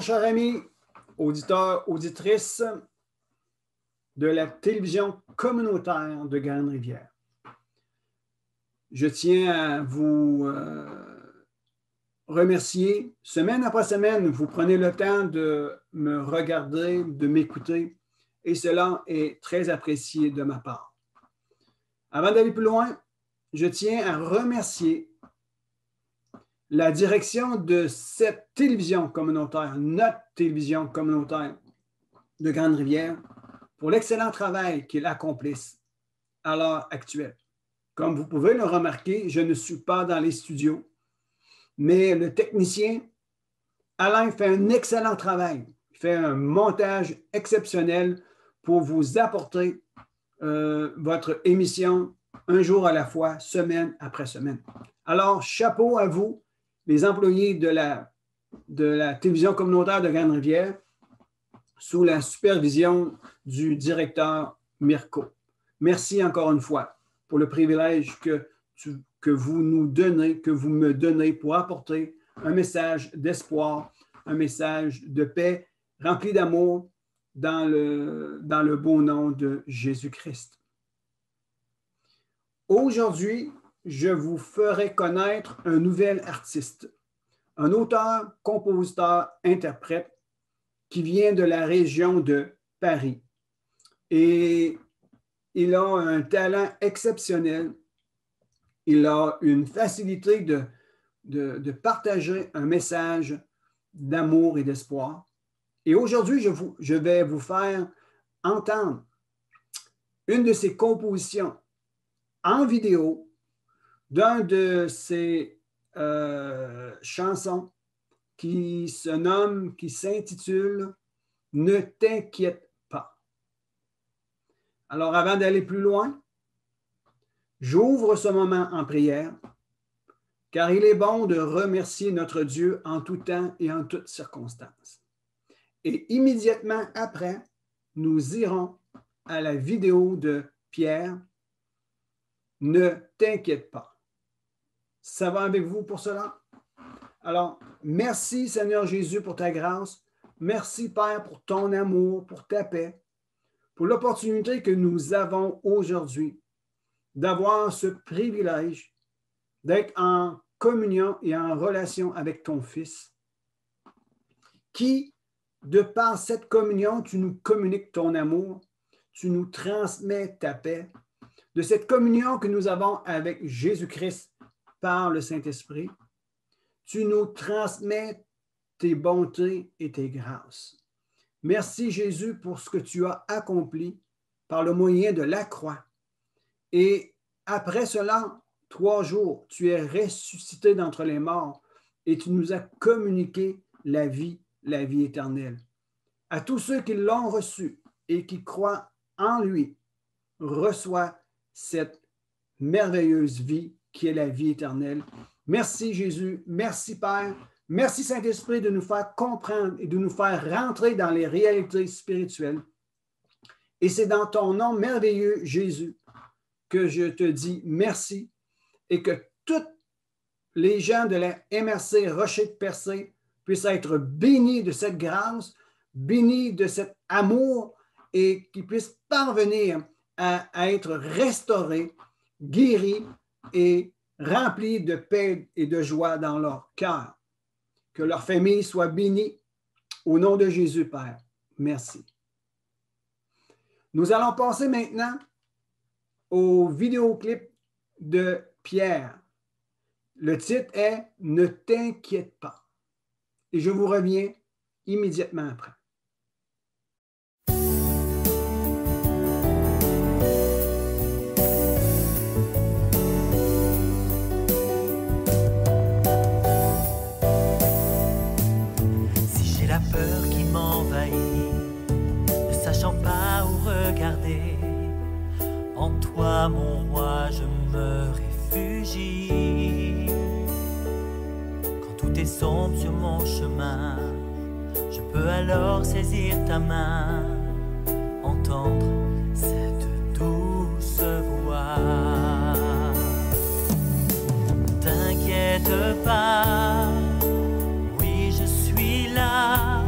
chers amis, auditeurs, auditrices de la télévision communautaire de Grande-Rivière. Je tiens à vous remercier. Semaine après semaine, vous prenez le temps de me regarder, de m'écouter, et cela est très apprécié de ma part. Avant d'aller plus loin, je tiens à remercier la direction de cette télévision communautaire, notre télévision communautaire de Grande-Rivière, pour l'excellent travail qu'ils accomplissent à l'heure actuelle. Comme vous pouvez le remarquer, je ne suis pas dans les studios, mais le technicien, Alain, fait un excellent travail. Il fait un montage exceptionnel pour vous apporter votre émission un jour à la fois, semaine après semaine. Alors, chapeau à vous, les employés de la télévision communautaire de Grande-Rivière, sous la supervision du directeur Mirko. Merci encore une fois pour le privilège que vous nous donnez, que vous me donnez pour apporter un message d'espoir, un message de paix rempli d'amour dans le beau nom de Jésus-Christ. Aujourd'hui, je vous ferai connaître un nouvel artiste, un auteur, compositeur, interprète qui vient de la région de Paris. Et il a un talent exceptionnel. Il a une facilité de partager un message d'amour et d'espoir. Et aujourd'hui, je vais vous faire entendre une de ses compositions en vidéo d'un de ses chansons qui s'intitule « Ne t'inquiète pas ». Alors, avant d'aller plus loin, j'ouvre ce moment en prière, car il est bon de remercier notre Dieu en tout temps et en toutes circonstances. Et immédiatement après, nous irons à la vidéo de Pierre, « Ne t'inquiète pas ». Ça va avec vous pour cela? Alors, merci Seigneur Jésus pour ta grâce. Merci Père pour ton amour, pour ta paix, pour l'opportunité que nous avons aujourd'hui d'avoir ce privilège d'être en communion et en relation avec ton Fils, qui, de par cette communion, tu nous communiques ton amour, tu nous transmets ta paix, de cette communion que nous avons avec Jésus-Christ par le Saint-Esprit, tu nous transmets tes bontés et tes grâces. Merci Jésus pour ce que tu as accompli par le moyen de la croix. Et après cela, 3 jours, tu es ressuscité d'entre les morts et tu nous as communiqué la vie éternelle. À tous ceux qui l'ont reçu et qui croient en lui, reçois cette merveilleuse vie qui est la vie éternelle. Merci Jésus, merci Père, merci Saint-Esprit de nous faire comprendre et de nous faire rentrer dans les réalités spirituelles. Et c'est dans ton nom merveilleux, Jésus, que je te dis merci et que tous les gens de la MRC Rocher de Percé puissent être bénis de cette grâce, bénis de cet amour et qu'ils puissent parvenir à être restaurés, guéris et remplis de paix et de joie dans leur cœur. Que leur famille soit bénie au nom de Jésus, Père. Merci. Nous allons passer maintenant au vidéoclip de Pierre. Le titre est « Ne t'inquiète pas ». Et je vous reviens immédiatement après. Peur qui m'envahit, ne sachant pas où regarder. En toi, mon roi, je me réfugie. Quand tout est sombre sur mon chemin, je peux alors saisir ta main, entendre cette douce voix. Ne t'inquiète pas, oui, je suis là.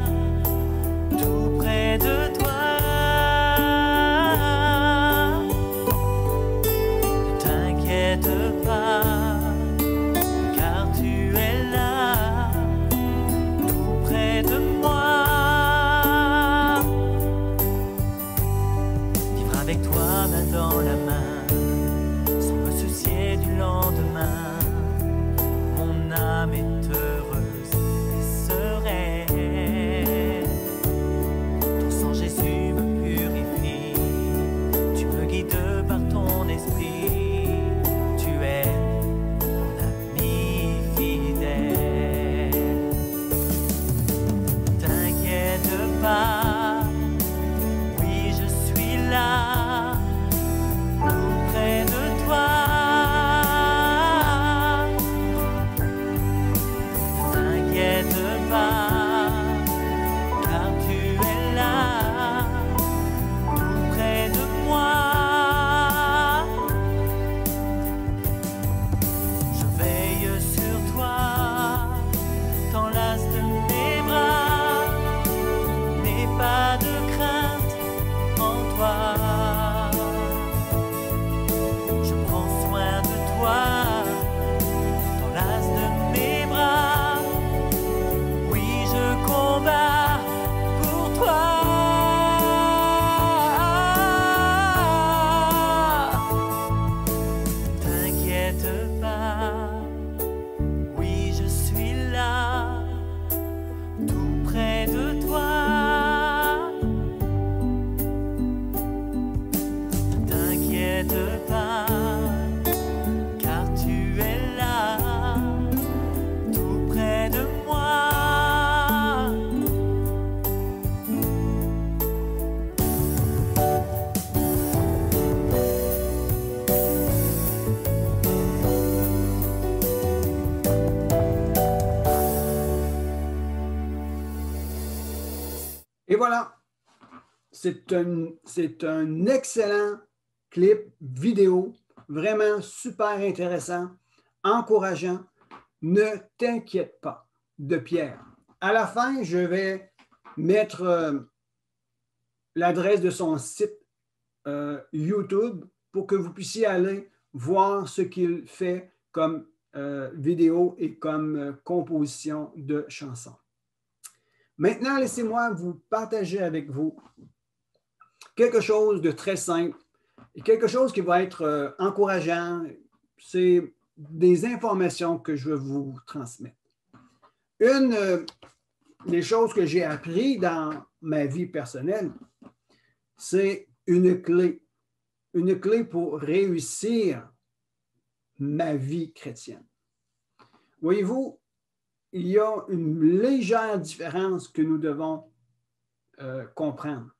pas de crainte en toi. Je prends soin de toi, t'enlace de mes bras. Oui, je combats pour toi. T'inquiète pas, oui, je suis là, tout près de toi. T'inquiète pas, car tu es là, tout près de moi. Et voilà, c'est un excellent clip vidéo, vraiment super intéressant, encourageant. Ne t'inquiète pas, de Pierre. À la fin, je vais mettre l'adresse de son site YouTube pour que vous puissiez aller voir ce qu'il fait comme vidéo et comme composition de chansons. Maintenant, laissez-moi vous partager avec vous quelque chose de très simple et quelque chose qui va être encourageant. C'est des informations que je veux vous transmettre. Une des choses que j'ai appris dans ma vie personnelle, c'est une clé pour réussir ma vie chrétienne. Voyez-vous, il y a une légère différence que nous devons comprendre.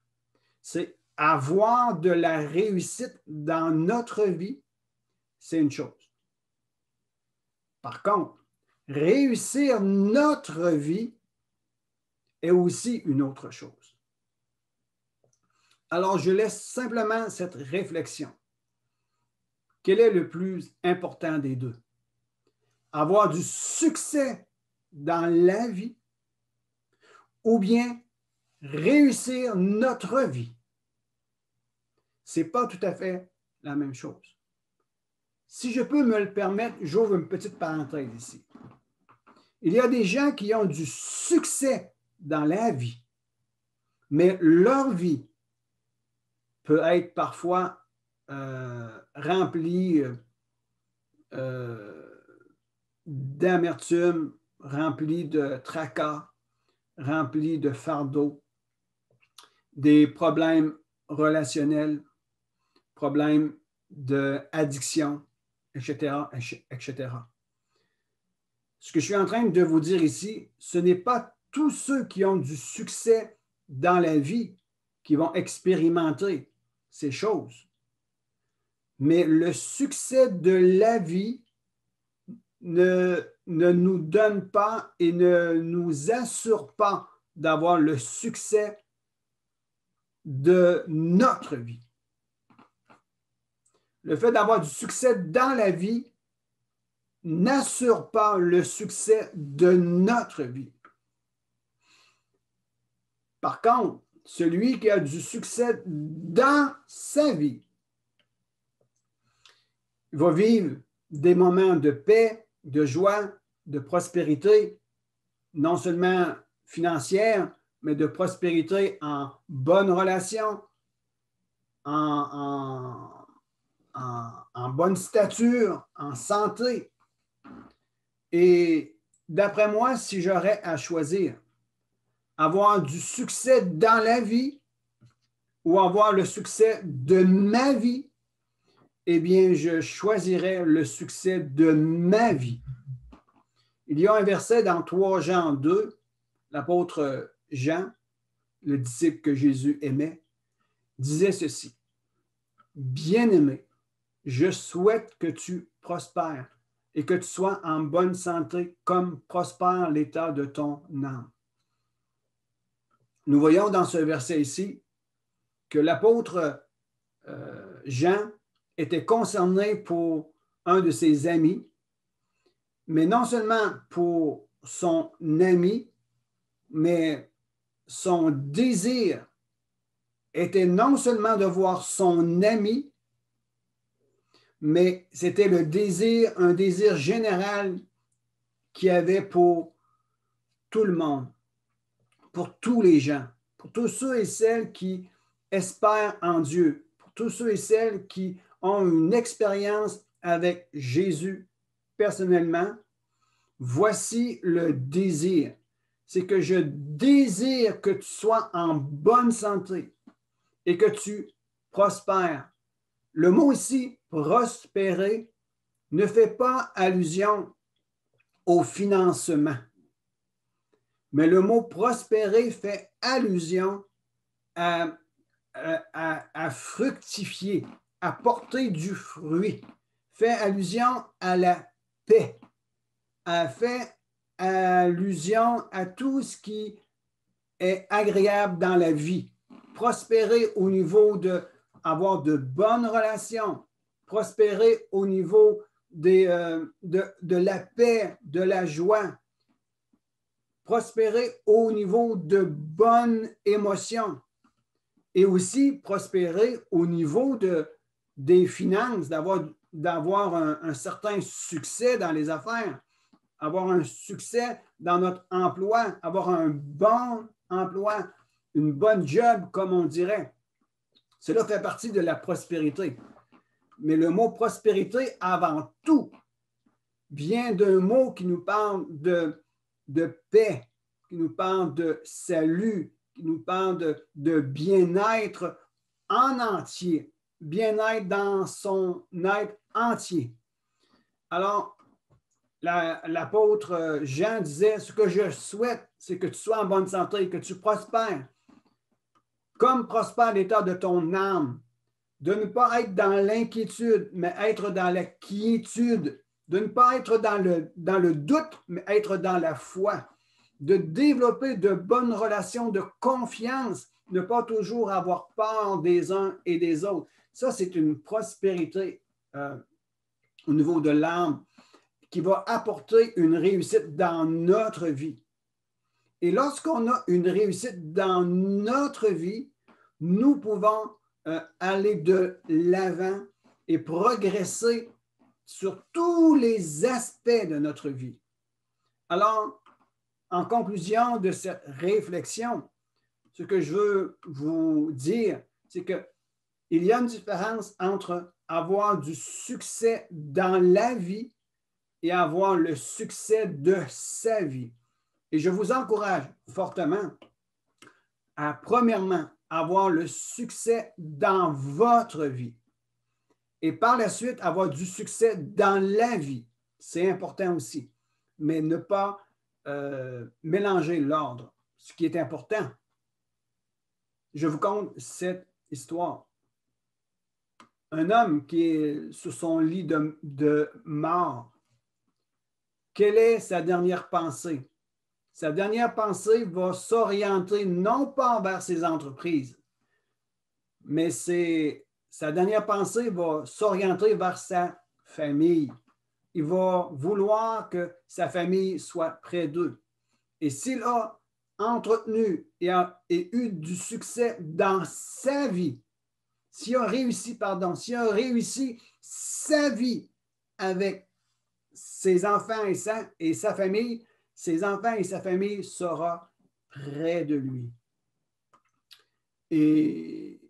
C'est avoir de la réussite dans notre vie, c'est une chose. Par contre, réussir notre vie est aussi une autre chose. Alors, je laisse simplement cette réflexion. Quel est le plus important des deux? Avoir du succès dans la vie ou bien réussir notre vie? Ce n'est pas tout à fait la même chose. Si je peux me le permettre, j'ouvre une petite parenthèse ici. Il y a des gens qui ont du succès dans la vie, mais leur vie peut être parfois remplie d'amertume, remplie de tracas, remplie de fardeaux, des problèmes relationnels, problèmes d'addiction, etc., etc. Ce que je suis en train de vous dire ici, ce n'est pas tous ceux qui ont du succès dans la vie qui vont expérimenter ces choses. Mais le succès de la vie ne nous donne pas et ne nous assure pas d'avoir le succès de notre vie. Le fait d'avoir du succès dans la vie n'assure pas le succès de notre vie. Par contre, celui qui a du succès dans sa vie va vivre des moments de paix, de joie, de prospérité, non seulement financière, mais de prospérité en bonne relation, en bonne stature, en santé. Et d'après moi, si j'aurais à choisir avoir du succès dans la vie ou avoir le succès de ma vie, eh bien, je choisirais le succès de ma vie. Il y a un verset dans 3 Jean 2, l'apôtre Jean, le disciple que Jésus aimait, disait ceci: « Bien-aimé, je souhaite que tu prospères et que tu sois en bonne santé comme prospère l'état de ton âme. » Nous voyons dans ce verset ici que l'apôtre Jean était concerné pour un de ses amis, mais non seulement pour son ami, mais son désir était non seulement de voir son ami, mais c'était un désir général qu'il avait pour tout le monde, pour tous les gens, pour tous ceux et celles qui espèrent en Dieu, pour tous ceux et celles qui ont une expérience avec Jésus personnellement. Voici le désir. C'est que je désire que tu sois en bonne santé et que tu prospères. Le mot ici, prospérer, ne fait pas allusion au financement. Mais le mot prospérer fait allusion à fructifier, à porter du fruit, fait allusion à la paix, fait allusion à tout ce qui est agréable dans la vie. Prospérer au niveau d'avoir de bonnes relations, prospérer au niveau de la paix, de la joie, prospérer au niveau de bonnes émotions et aussi prospérer au niveau des finances, d'avoir un certain succès dans les affaires, avoir un succès dans notre emploi, avoir un bon emploi, une bonne job, comme on dirait. Cela fait partie de la prospérité. Mais le mot prospérité, avant tout, vient d'un mot qui nous parle de paix, qui nous parle de salut, qui nous parle de bien-être en entier, bien-être dans son être entier. Alors, l'apôtre Jean disait, ce que je souhaite, c'est que tu sois en bonne santé, que tu prospères, comme prospère l'état de ton âme, de ne pas être dans l'inquiétude, mais être dans la quiétude, de ne pas être dans le doute, mais être dans la foi, de développer de bonnes relations de confiance, ne pas toujours avoir peur des uns et des autres. Ça, c'est une prospérité au niveau de l'âme qui va apporter une réussite dans notre vie. Et lorsqu'on a une réussite dans notre vie, nous pouvons aller de l'avant et progresser sur tous les aspects de notre vie. Alors, en conclusion de cette réflexion, ce que je veux vous dire, c'est qu'il y a une différence entre avoir du succès dans la vie et avoir le succès de sa vie. Et je vous encourage fortement à, premièrement, avoir le succès dans votre vie. Et par la suite, avoir du succès dans la vie. C'est important aussi. Mais ne pas mélanger l'ordre, ce qui est important. Je vous conte cette histoire. Un homme qui est sur son lit de mort, quelle est sa dernière pensée? Sa dernière pensée va s'orienter non pas vers ses entreprises, mais sa dernière pensée va s'orienter vers sa famille. Il va vouloir que sa famille soit près d'eux. Et s'il a entretenu et eu du succès dans sa vie, s'il a réussi sa vie avec ses enfants et sa famille, ses enfants et sa famille seront près de lui. Et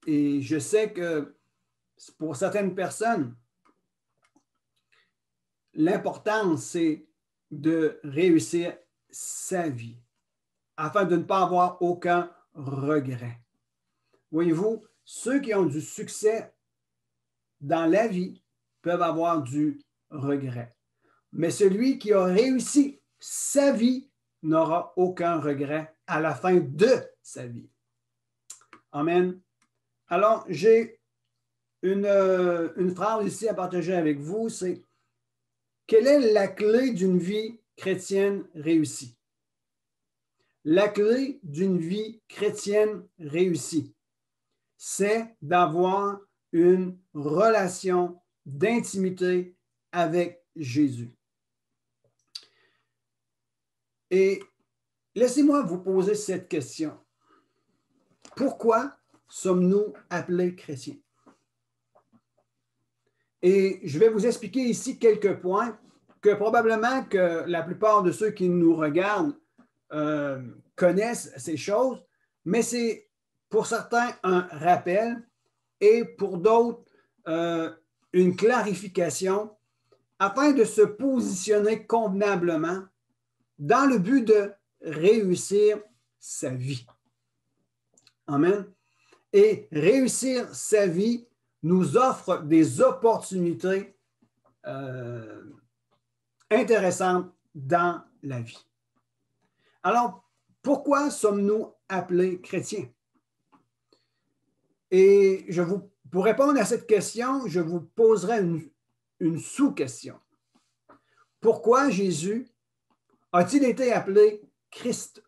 je sais que pour certaines personnes, l'important, c'est de réussir sa vie afin de ne pas avoir aucun regret. Voyez-vous, ceux qui ont du succès dans la vie peuvent avoir du regret. Mais celui qui a réussi sa vie n'aura aucun regret à la fin de sa vie. Amen. Alors, j'ai une phrase ici à partager avec vous, c'est « Quelle est la clé d'une vie chrétienne réussie? » La clé d'une vie chrétienne réussie, c'est d'avoir une relation d'intimité avec Jésus. Et laissez-moi vous poser cette question. pourquoi sommes-nous appelés chrétiens? Et je vais vous expliquer ici quelques points que probablement que la plupart de ceux qui nous regardent connaissent ces choses, mais c'est pour certains un rappel et pour d'autres une clarification afin de se positionner convenablement dans le but de réussir sa vie. Amen. Et réussir sa vie nous offre des opportunités intéressantes dans la vie. Alors, pourquoi sommes-nous appelés chrétiens? Et pour répondre à cette question, je vous poserai une sous-question. Pourquoi Jésus a-t-il été appelé Christ?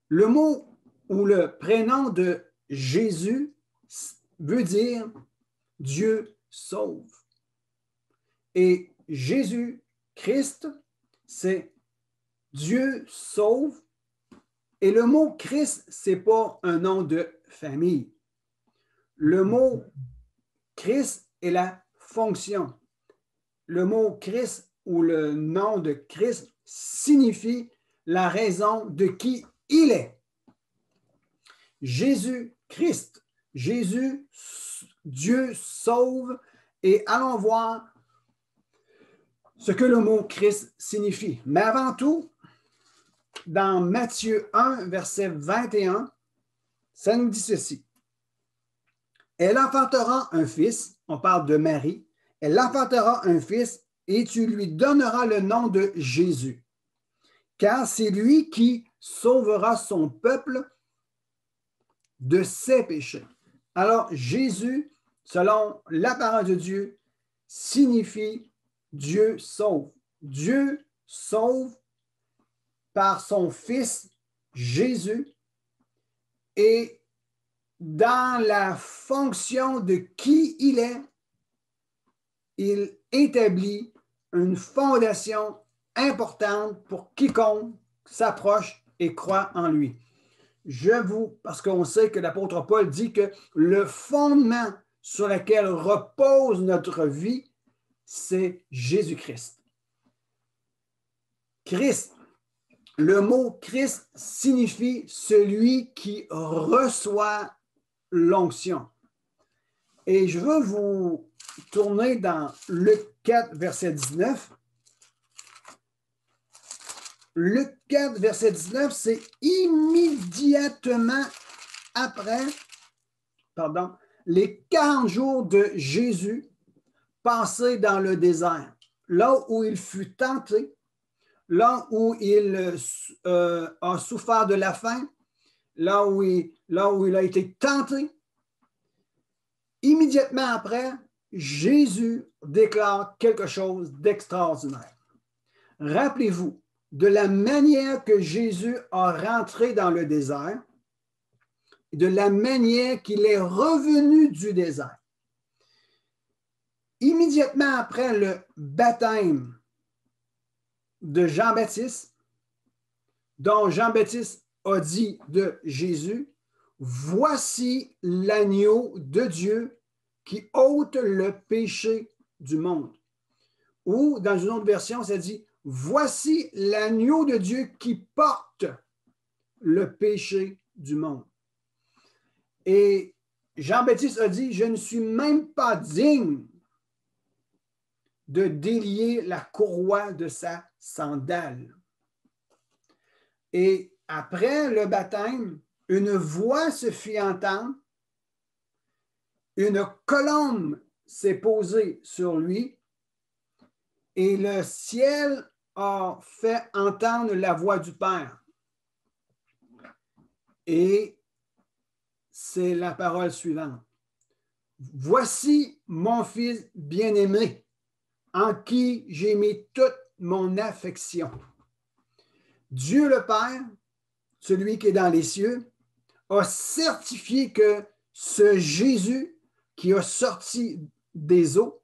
Le mot ou le prénom de Jésus veut dire Dieu sauve. Et Jésus, Christ, c'est Dieu sauve. Et le mot Christ, ce n'est pas un nom de famille. Le mot Christ est la fonction. Le mot Christ ou le nom de Christ signifie la raison de qui il est. Jésus-Christ, Jésus, Dieu sauve, et allons voir ce que le mot Christ signifie. Mais avant tout, dans Matthieu 1, verset 21, ça nous dit ceci. Elle enfantera un fils, on parle de Marie, elle enfantera un fils et tu lui donneras le nom de Jésus, car c'est lui qui sauvera son peuple de ses péchés. Alors, Jésus, selon la parole de Dieu, signifie Dieu sauve. Dieu sauve par son Fils Jésus et dans la fonction de qui il est, il établit une fondation importante pour quiconque s'approche et croit en lui. Parce qu'on sait que l'apôtre Paul dit que le fondement sur lequel repose notre vie, c'est Jésus-Christ. Christ, le mot Christ signifie celui qui reçoit l'onction. Et je veux vous tourner dans Luc 4, verset 19. Luc 4, verset 19, c'est immédiatement après, les 40 jours de Jésus passés dans le désert, là où il fut tenté, là où il a souffert de la faim, là où il a été tenté. Immédiatement après, Jésus déclare quelque chose d'extraordinaire. Rappelez-vous, de la manière que Jésus a rentré dans le désert, de la manière qu'il est revenu du désert. Immédiatement après le baptême de Jean-Baptiste, dont Jean-Baptiste a dit de Jésus, « Voici l'agneau de Dieu qui ôte le péché du monde. » Ou, dans une autre version, ça dit, « Voici l'agneau de Dieu qui porte le péché du monde. » Et Jean-Baptiste a dit, « Je ne suis même pas digne de délier la courroie de sa sandale. » Et après le baptême, une voix se fit entendre, une colombe s'est posée sur lui, et le ciel a fait entendre la voix du Père. Et c'est la parole suivante. « Voici mon fils bien-aimé, en qui j'ai mis toute mon affection. » Dieu le Père, celui qui est dans les cieux, a certifié que ce Jésus qui a sorti des eaux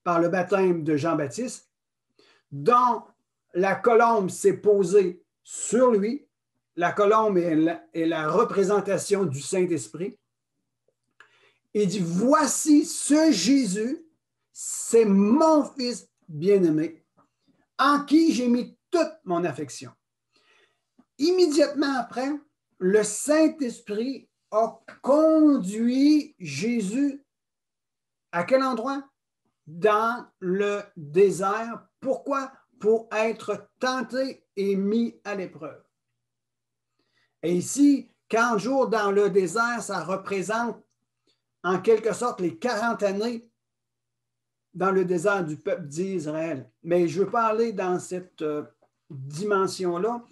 par le baptême de Jean-Baptiste, dont la colombe s'est posée sur lui, la colombe est la représentation du Saint-Esprit. Il dit, voici ce Jésus, c'est mon Fils bien-aimé, en qui j'ai mis toute mon affection. Immédiatement après, le Saint-Esprit a conduit Jésus à quel endroit? Dans le désert. Pourquoi? Pour être tenté et mis à l'épreuve. Et ici, 40 jours dans le désert, ça représente en quelque sorte les 40 années dans le désert du peuple d'Israël. Mais je ne veux pas aller dans cette dimension-là.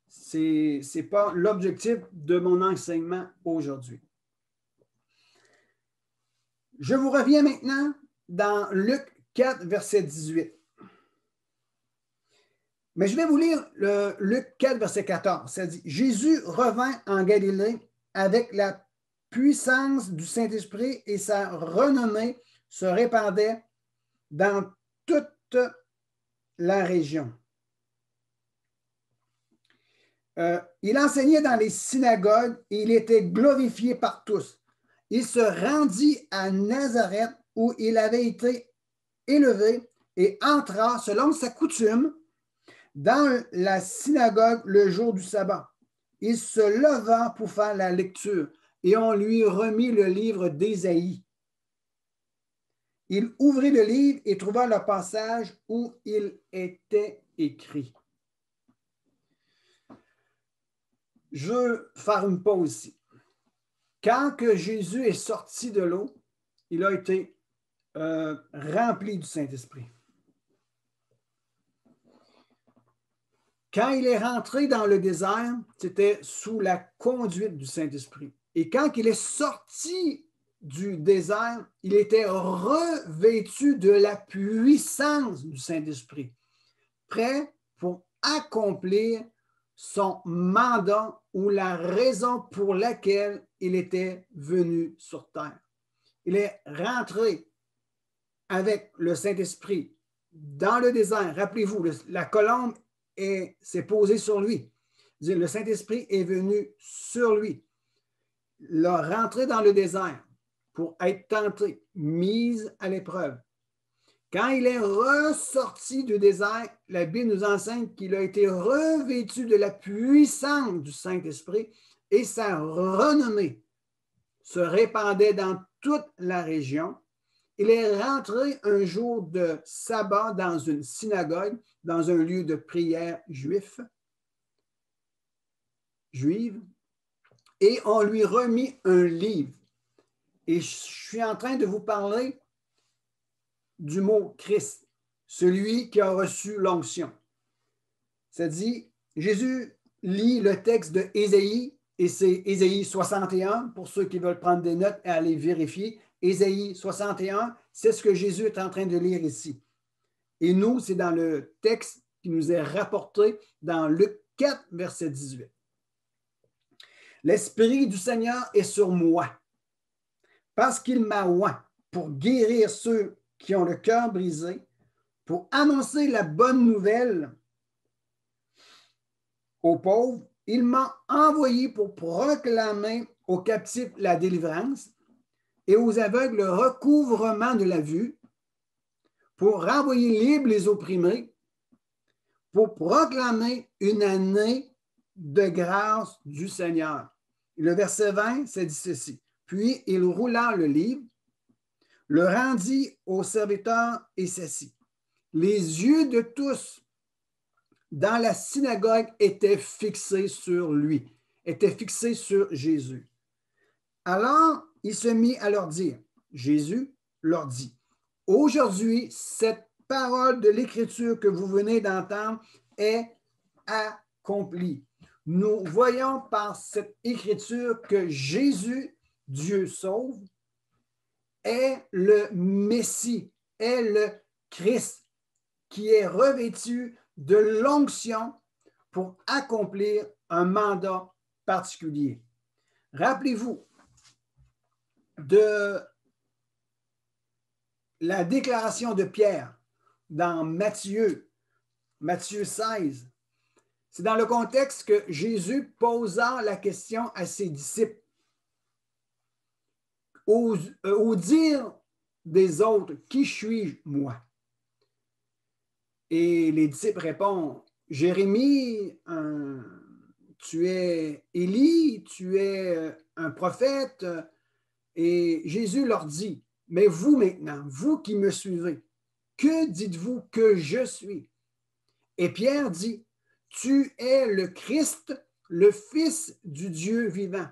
Ce n'est pas l'objectif de mon enseignement aujourd'hui. Je vous reviens maintenant dans Luc 4, verset 18. Mais je vais vous lire le Luc 4, verset 14. Ça dit, Jésus revint en Galilée avec la puissance du Saint-Esprit et sa renommée se répandait dans toute la région. Il enseignait dans les synagogues et il était glorifié par tous. Il se rendit à Nazareth où il avait été élevé et entra, selon sa coutume, dans la synagogue le jour du sabbat. Il se leva pour faire la lecture et on lui remit le livre d'Ésaïe. Il ouvrit le livre et trouva le passage où il était écrit. Je veux faire une pause ici. Quand que Jésus est sorti de l'eau, il a été rempli du Saint-Esprit. Quand il est rentré dans le désert, c'était sous la conduite du Saint-Esprit. Et quand il est sorti du désert, il était revêtu de la puissance du Saint-Esprit, prêt pour accomplir son mandat ou la raison pour laquelle il était venu sur terre. Il est rentré avec le Saint-Esprit dans le désert. Rappelez-vous, la colombe s'est posée sur lui. Le Saint-Esprit est venu sur lui. Il a rentré dans le désert pour être tenté, mise à l'épreuve. Quand il est ressorti du désert, la Bible nous enseigne qu'il a été revêtu de la puissance du Saint-Esprit et sa renommée se répandait dans toute la région. Il est rentré un jour de sabbat dans une synagogue, dans un lieu de prière juive, et on lui remit un livre. Et je suis en train de vous parler du mot Christ, celui qui a reçu l'onction. Ça dit, Jésus lit le texte de Ésaïe, et c'est Ésaïe 61, pour ceux qui veulent prendre des notes et aller vérifier. Ésaïe 61, c'est ce que Jésus est en train de lire ici. Et nous, c'est dans le texte qui nous est rapporté dans Luc 4, verset 18. L'Esprit du Seigneur est sur moi, parce qu'il m'a oint pour guérir ceux qui ont le cœur brisé, pour annoncer la bonne nouvelle aux pauvres. Il m'a envoyé pour proclamer aux captifs la délivrance et aux aveugles le recouvrement de la vue, pour renvoyer libres les opprimés, pour proclamer une année de grâce du Seigneur. Et le verset 20, c'est dit ceci. Puis il roula le livre, le rendit au serviteur et s'assit. Les yeux de tous dans la synagogue étaient fixés sur lui, étaient fixés sur Jésus. Alors, il se mit à leur dire, Jésus leur dit, aujourd'hui, cette parole de l'Écriture que vous venez d'entendre est accomplie. Nous voyons par cette Écriture que Jésus, Dieu sauve, est le Messie, est le Christ qui est revêtu de l'onction pour accomplir un mandat particulier. Rappelez-vous de la déclaration de Pierre dans Matthieu 16. C'est dans le contexte que Jésus posa la question à ses disciples. Au dire des autres, qui suis-je, moi? Et les disciples répondent, Jérémie, tu es Élie, tu es un prophète. Et Jésus leur dit, mais vous maintenant, vous qui me suivez, que dites-vous que je suis? Et Pierre dit, tu es le Christ, le Fils du Dieu vivant.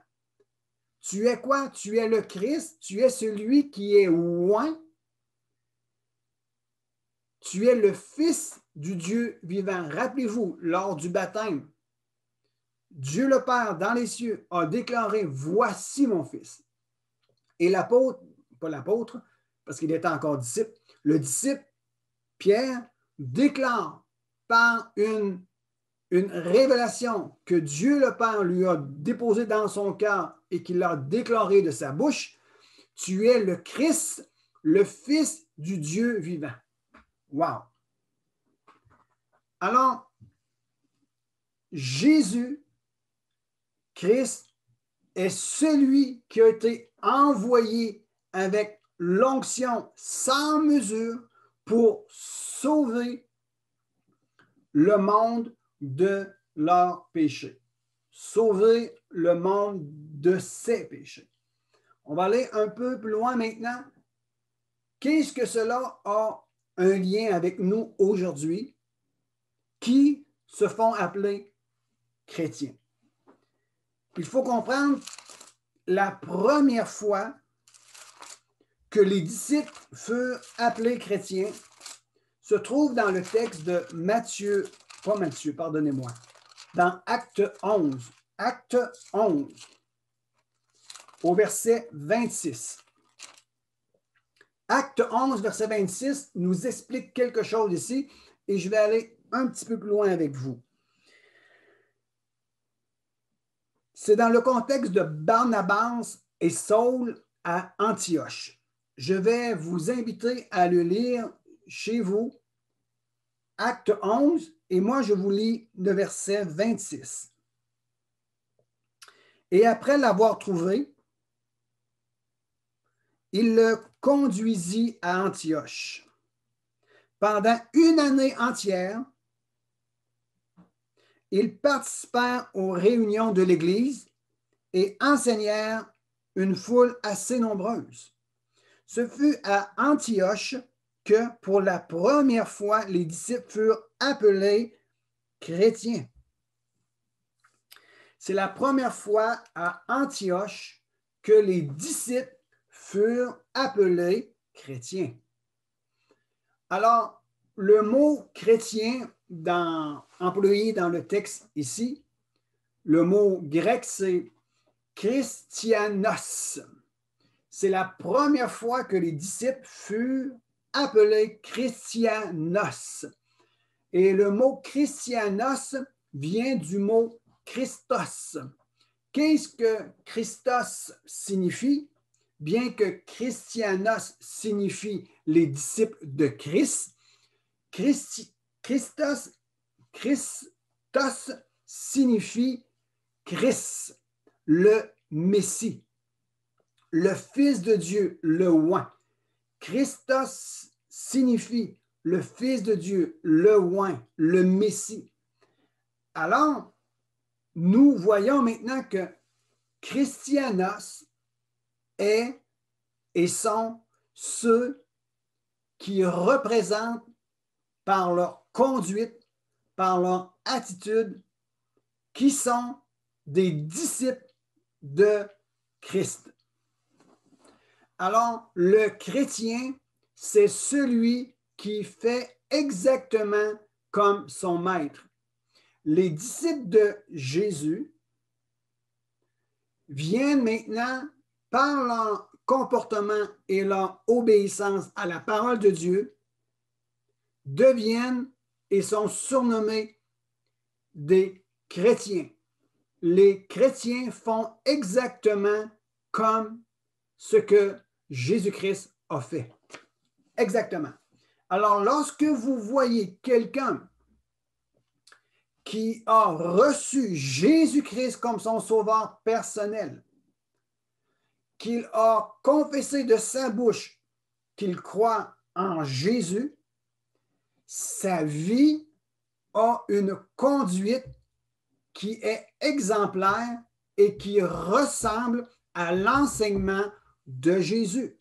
Tu es quoi? Tu es le Christ, tu es celui qui est oint. Tu es le Fils du Dieu vivant. Rappelez-vous, lors du baptême, Dieu le Père dans les cieux a déclaré, voici mon Fils. Et l'apôtre, pas l'apôtre, parce qu'il était encore disciple, le disciple, Pierre, déclare par une révélation que Dieu le Père lui a déposée dans son cœur et qu'il l'a déclaré de sa bouche, tu es le Christ, le Fils du Dieu vivant. Wow! Alors, Jésus, Christ, est celui qui a été envoyé avec l'onction sans mesure pour sauver le monde de leurs péchés. Sauver le monde de ses péchés. On va aller un peu plus loin maintenant. Qu'est-ce que cela a un lien avec nous aujourd'hui qui se font appeler chrétiens? Il faut comprendre la première fois que les disciples furent appelés chrétiens se trouve dans le texte de Matthieu, pas Matthieu, pardonnez-moi, dans Acte 11. Acte 11, au verset 26. Acte 11, verset 26, nous explique quelque chose ici et je vais aller un petit peu plus loin avec vous. C'est dans le contexte de Barnabas et Saul à Antioche. Je vais vous inviter à le lire chez vous, Acte 11, et moi je vous lis le verset 26. Et après l'avoir trouvé, il le conduisit à Antioche. Pendant une année entière, ils participèrent aux réunions de l'Église et enseignèrent une foule assez nombreuse. Ce fut à Antioche que pour la première fois, les disciples furent appelés chrétiens. C'est la première fois à Antioche que les disciples furent appelés chrétiens. Alors, le mot chrétien employé dans le texte ici, le mot grec, c'est Christianos. C'est la première fois que les disciples furent appelés Christianos. Et le mot Christianos vient du mot Christos. Qu'est-ce que Christos signifie? Bien que Christianos signifie les disciples de Christ, Christos signifie Christ, le Messie, le Fils de Dieu, le oint. Christos signifie le Fils de Dieu, le oint, le Messie. Alors, nous voyons maintenant que Christianos est et sont ceux qui représentent par leur conduite, par leur attitude, qui sont des disciples de Christ. Alors, le chrétien, c'est celui qui fait exactement comme son maître. Les disciples de Jésus viennent maintenant, par leur comportement et leur obéissance à la parole de Dieu, deviennent et sont surnommés des chrétiens. Les chrétiens font exactement comme ce que Jésus-Christ a fait. Exactement. Alors, lorsque vous voyez quelqu'un qui a reçu Jésus-Christ comme son sauveur personnel, qu'il a confessé de sa bouche qu'il croit en Jésus, sa vie a une conduite qui est exemplaire et qui ressemble à l'enseignement de Jésus.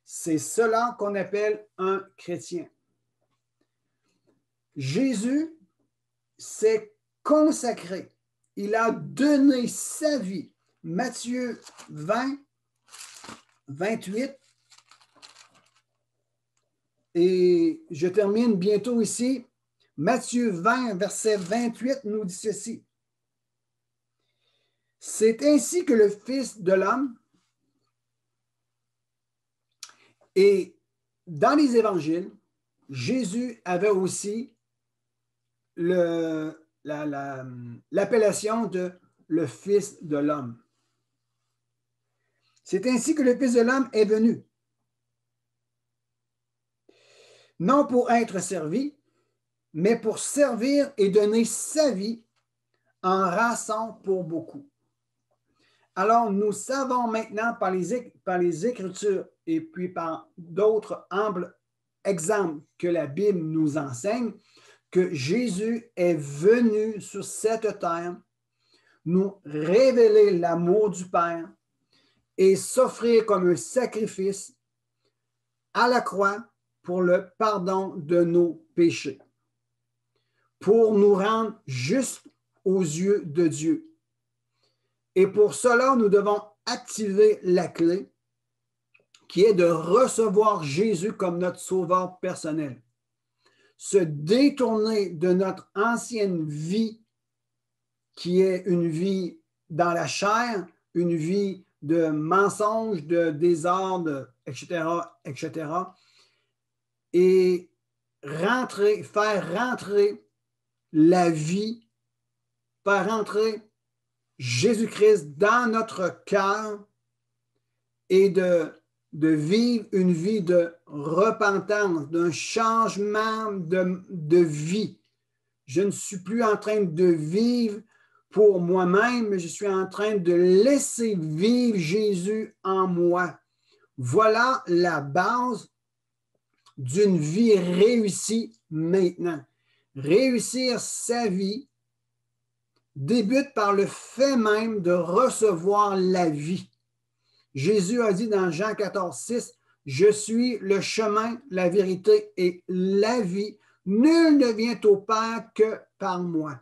C'est cela qu'on appelle un chrétien. Jésus s'est consacré. Il a donné sa vie. Matthieu 20, 28. Et je termine bientôt ici. Matthieu 20, verset 28 nous dit ceci. C'est ainsi que le Fils de l'homme, et dans les évangiles, Jésus avait aussi l'appellation de le Fils de l'homme. C'est ainsi que le Fils de l'homme est venu, non pour être servi, mais pour servir et donner sa vie en rançon pour beaucoup. Alors, nous savons maintenant par les Écritures et puis par d'autres amples exemples que la Bible nous enseigne que Jésus est venu sur cette terre nous révéler l'amour du Père et s'offrir comme un sacrifice à la croix pour le pardon de nos péchés, pour nous rendre justes aux yeux de Dieu. Et pour cela, nous devons activer la clé qui est de recevoir Jésus comme notre sauveur personnel. Se détourner de notre ancienne vie qui est une vie dans la chair, une vie de mensonges, de désordre, etc., etc., et faire rentrer la vie, faire rentrer Jésus-Christ dans notre cœur et de vivre une vie de repentance, d'un changement de vie. Je ne suis plus en train de vivre pour moi-même, mais je suis en train de laisser vivre Jésus en moi. Voilà la base d'une vie réussie maintenant. Réussir sa vie débute par le fait même de recevoir la vie. Jésus a dit dans Jean 14, 6, « Je suis le chemin, la vérité et la vie. Nul ne vient au Père que par moi. »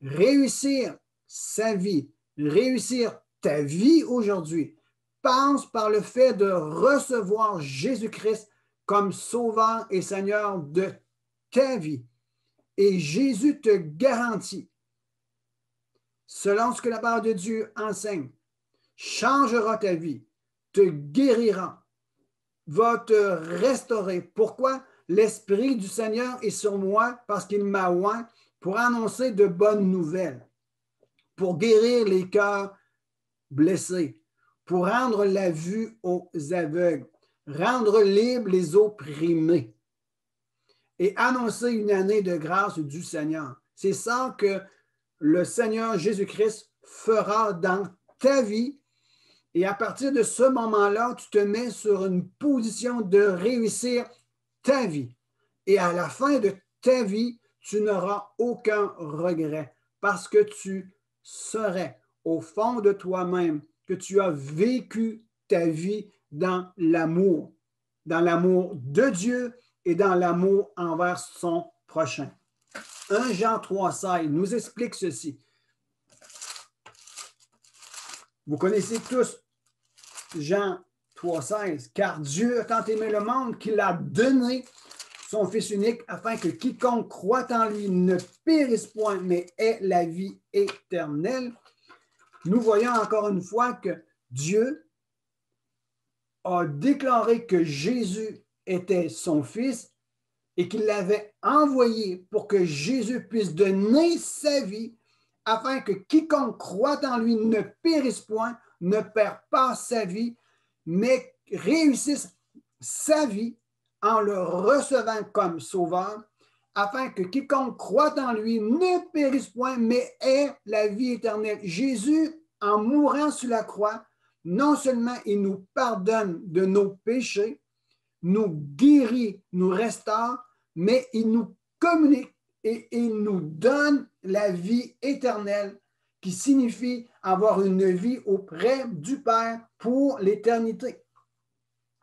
Réussir sa vie, réussir ta vie aujourd'hui, passe par le fait de recevoir Jésus-Christ comme Sauveur et Seigneur de ta vie. Et Jésus te garantit, selon ce que la parole de Dieu enseigne, changera ta vie, te guérira, va te restaurer. Pourquoi? L'Esprit du Seigneur est sur moi parce qu'il m'a oint pour annoncer de bonnes nouvelles, pour guérir les cœurs blessés, pour rendre la vue aux aveugles, rendre libres les opprimés et annoncer une année de grâce du Seigneur. C'est ça que le Seigneur Jésus-Christ fera dans ta vie. Et à partir de ce moment-là, tu te mets sur une position de réussir ta vie. Et à la fin de ta vie, tu n'auras aucun regret parce que tu saurais au fond de toi-même que tu as vécu ta vie dans l'amour de Dieu et dans l'amour envers son prochain. 1 Jean 3,16 nous explique ceci. Vous connaissez tous Jean 3,16, « Car Dieu a tant aimé le monde qu'il a donné son Fils unique afin que quiconque croit en lui ne périsse point, mais ait la vie éternelle. » Nous voyons encore une fois que Dieu a déclaré que Jésus était son Fils et qu'il l'avait envoyé pour que Jésus puisse donner sa vie afin que quiconque croit en lui ne périsse point, ne perd pas sa vie, mais réussisse sa vie en le recevant comme sauveur afin que quiconque croit en lui ne périsse point, mais ait la vie éternelle. Jésus, en mourant sur la croix, non seulement il nous pardonne de nos péchés, nous guérit, nous restaure, mais il nous communique et il nous donne la vie éternelle, qui signifie avoir une vie auprès du Père pour l'éternité.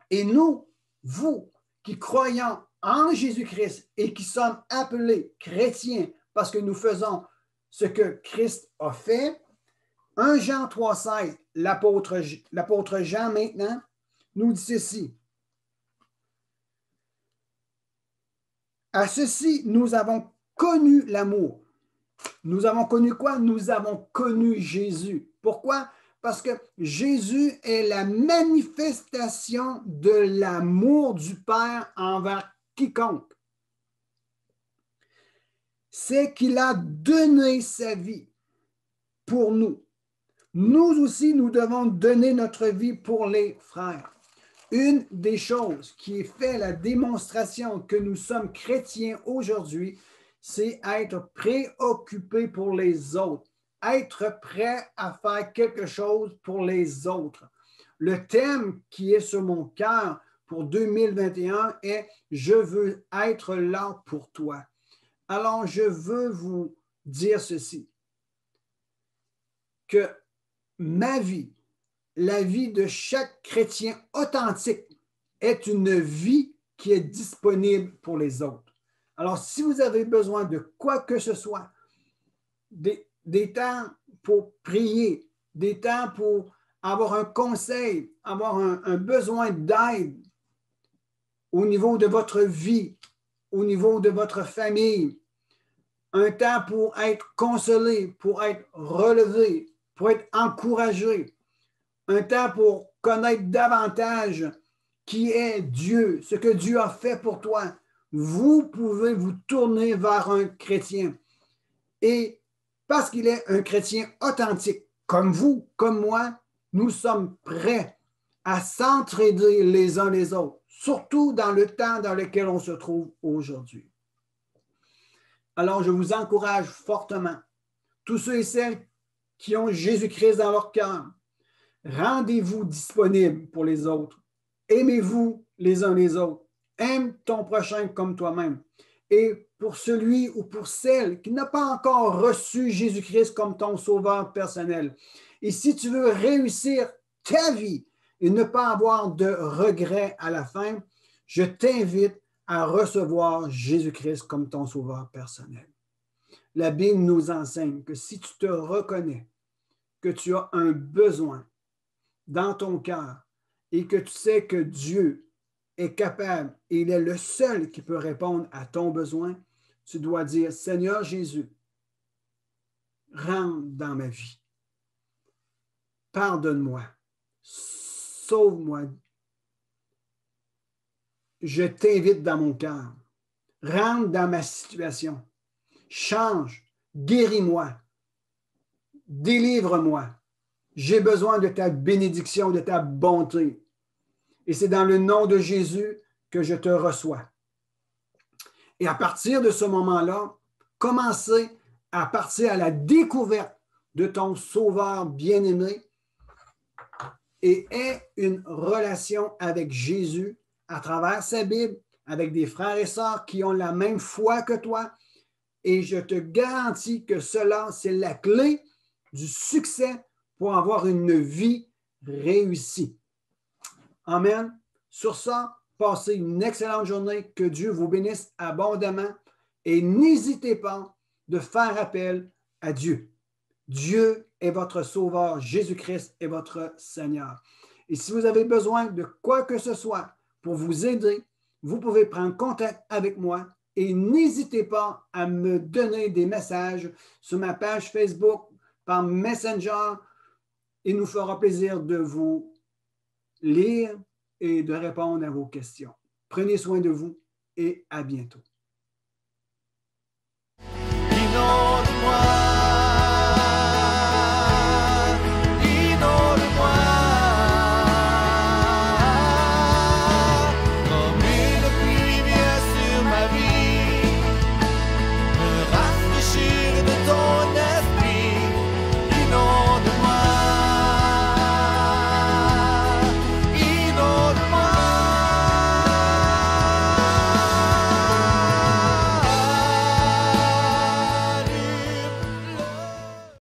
Et nous, vous qui croyons en Jésus-Christ et qui sommes appelés chrétiens parce que nous faisons ce que Christ a fait, 1 Jean 3,16, l'apôtre Jean maintenant nous dit ceci. À ceci, nous avons connu l'amour. Nous avons connu quoi? Nous avons connu Jésus. Pourquoi? Parce que Jésus est la manifestation de l'amour du Père envers quiconque. C'est qu'il a donné sa vie pour nous. Nous aussi, nous devons donner notre vie pour les frères. Une des choses qui fait la démonstration que nous sommes chrétiens aujourd'hui, c'est être préoccupé pour les autres, être prêt à faire quelque chose pour les autres. Le thème qui est sur mon cœur pour 2021 est « Je veux être là pour toi ». Alors, je veux vous dire ceci, que ma vie, la vie de chaque chrétien authentique est une vie qui est disponible pour les autres. Alors, si vous avez besoin de quoi que ce soit, des temps pour prier, des temps pour avoir un conseil, avoir un besoin d'aide au niveau de votre vie, au niveau de votre famille, un temps pour être consolé, pour être relevé, pour être encouragé, un temps pour connaître davantage qui est Dieu, ce que Dieu a fait pour toi. Vous pouvez vous tourner vers un chrétien. Et parce qu'il est un chrétien authentique, comme vous, comme moi, nous sommes prêts à s'entraider les uns les autres, surtout dans le temps dans lequel on se trouve aujourd'hui. Alors, je vous encourage fortement, tous ceux et celles qui ont Jésus-Christ dans leur cœur, rendez-vous disponibles pour les autres. Aimez-vous les uns les autres. Aime ton prochain comme toi-même. Et pour celui ou pour celle qui n'a pas encore reçu Jésus-Christ comme ton sauveur personnel, et si tu veux réussir ta vie et ne pas avoir de regrets à la fin, je t'invite à recevoir Jésus-Christ comme ton sauveur personnel. La Bible nous enseigne que si tu te reconnais que tu as un besoin dans ton cœur et que tu sais que Dieu est capable et il est le seul qui peut répondre à ton besoin, tu dois dire, Seigneur Jésus, rentre dans ma vie. Pardonne-moi. Sauve-moi. Je t'invite dans mon cœur. Rentre dans ma situation. Change. Guéris-moi. Délivre-moi. J'ai besoin de ta bénédiction, de ta bonté. Et c'est dans le nom de Jésus que je te reçois. Et à partir de ce moment-là, commencez à partir à la découverte de ton Sauveur bien-aimé et aie une relation avec Jésus à travers sa Bible, avec des frères et sœurs qui ont la même foi que toi. Et je te garantis que cela, c'est la clé du succès pour avoir une vie réussie. Amen. Sur ça, passez une excellente journée. Que Dieu vous bénisse abondamment et n'hésitez pas de faire appel à Dieu. Dieu est votre Sauveur, Jésus-Christ est votre Seigneur. Et si vous avez besoin de quoi que ce soit pour vous aider, vous pouvez prendre contact avec moi et n'hésitez pas à me donner des messages sur ma page Facebook, par Messenger. Il nous fera plaisir de vous lire et de répondre à vos questions. Prenez soin de vous et à bientôt.